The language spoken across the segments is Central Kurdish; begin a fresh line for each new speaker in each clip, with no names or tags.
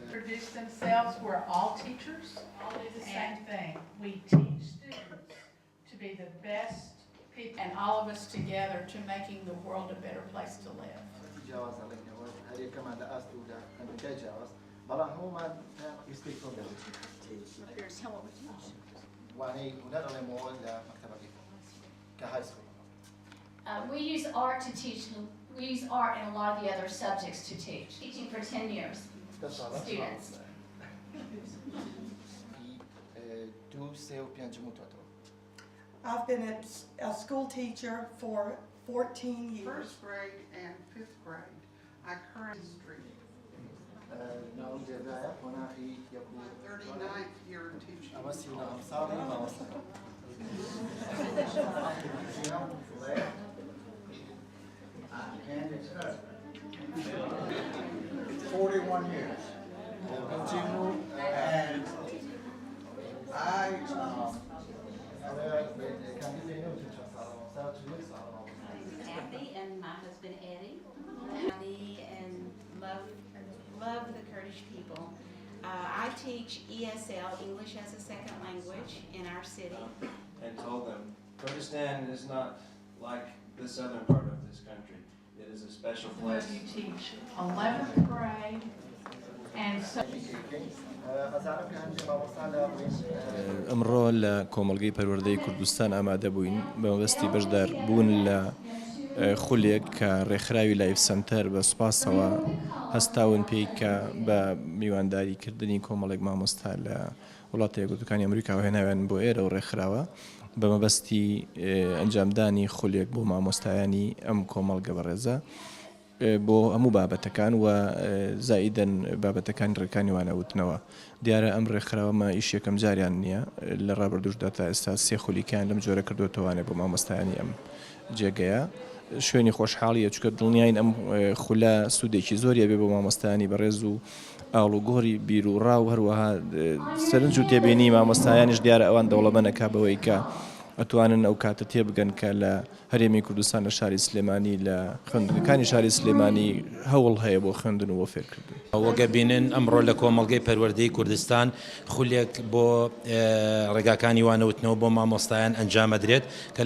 Introduce themselves. We're all teachers. All do the same thing. We teach students to be the best people, and all of us together to making the world a better place to live.
We use art to teach. We use art in a lot of the other subjects to teach. Teaching for 10 years. Students.
I've been a school teacher for 14 years.
First grade and 5th grade. I currently street. 39th year teaching.
It's 41 years. And
Kathy and my husband Eddie, and love the Kurdish people. I teach ESL, English as a Second Language, in our city.
And told them, Kurdistan is not like the southern part of this country. It is a special place.
You teach 11th grade, and so.
ئەمڕۆ لە کۆمەڵگەی پەروەردەیی کوردستان ئامادە بووین بە مەبەستی بەشدار بوون لە خولێک کە ڕێکخراوی لایف سەنتەر بە سوپاسەوە هەستاون پێی کە بە میوانداریکردنی کۆمەڵێک مامۆستا لە وڵاتە یەکگرتووەکانی ئەمریکا هێناویان بۆ ئێرە و ڕێکخراوە بە مەبەستی ئەنجامدانی خولێک بۆ مامۆستایانی ئەم کۆمەڵگە بەڕێزە بۆ هەموو بابەتەکان و زائیدەن بابەتەکان ڕێکانی وانەوتنەوە دیارە ئەم ڕێکخراوەمە ئیش یەکەم جاریان نییە لە ڕابردوشدا تا ئێستا سێ خولیکان لەم جۆرە کردوتەوانێ بۆ مامۆستایانی ئەم جێگەیە شوێنی خۆشحاڵیە چکە دڵنیاین ئەم خولە سوودێکی زۆریە بێ بۆ مامۆستایانی بەڕێز و ئاڵ و گۆڕی بیر و ڕاو هەروەها سەرنج و تێبینی مامۆستایانیش دیارە ئەوان دەوڵەمەندەکا بەوەی کە ئەتوانن ئەو کاتە تێبگەن کە لە هەرێمی کوردستان لە شاری سلێمانی لە خوێندنگەکانی شاری سلێمانی هەوڵ هەیە بۆ خوێندن و بۆ فێرکردن.
وەگە بینن ئەمڕۆ لە کۆمەڵگەی پەروەردەیی کوردستان خولێک بۆ ڕێگاکانی وانەوتنەوە بۆ مامۆستایان ئەنجامەدرێت کە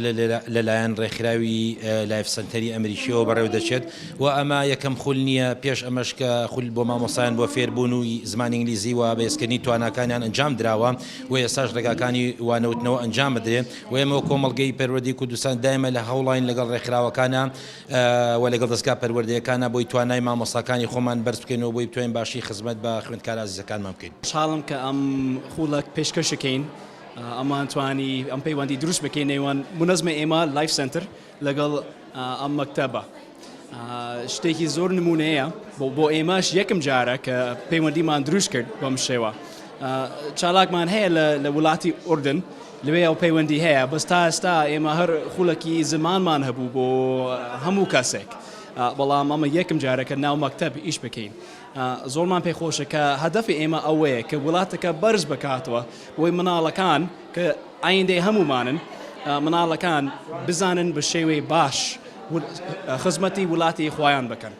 لەلایەن ڕێکخراوی لایف سەنتەری ئەمریکیەوە بەڕێو دەچێت و ئەمە یەکەم خول نییە پێش ئەمەش کە خول بۆ مامۆستایان بۆ فێربوون و زمانی ئینگلیزی و بەهێزکردنی تواناکانیان ئەنجام دراوە و ئێستاش ڕێگاکانی وانەوتنەوە ئەنجامەدرێت و ئێمە کۆمەڵگەی پەروەردەیی کوردستان دایمە لە هەوڵین لەگەڵ ڕێکخراوەکانە و لەگەڵ دەستگا پەروەردەیەکانە بۆی توانای مامۆستاکانی خۆمان بەرز بکەینەوە بۆی بتوانین باشی خزمەت بە خوێندکار عزیزەکانمان بکەین.
خوشحاڵم کە ئەم خولەک پێشکەشەکەین ئەمان توانی ئەم پەیوەندی دروست بکەین نێوان منەزمە ئێمە لایف سەنتەر لەگەڵ ئەم مەکتەبە شتێکی زۆر نمونەیە بۆ ئێمەش یەکم جارە کە پەیوەندیمان دروست کرد بەم شێوە چالاکمان هەیە لە وڵاتی ئوردن لەوێ ئەو پەیوەندی هەیە بەس تا ئێستا ئێمە هەر خولەکی زمانمان هەبوو بۆ هەموو کەسێک بەڵام ئەمە یەکم جارەکە ناو مەکتەب ئیش بکەین زۆرمان پێخۆشە کە هەدەفی ئێمە ئەوەیە کە وڵاتەکە بەرز بکاتەوە بۆی مناڵەکان کە ئایندەی هەمومانن مناڵەکان بزانن بە شێوەی باش خزمەتی وڵاتی خۆیان بکەن.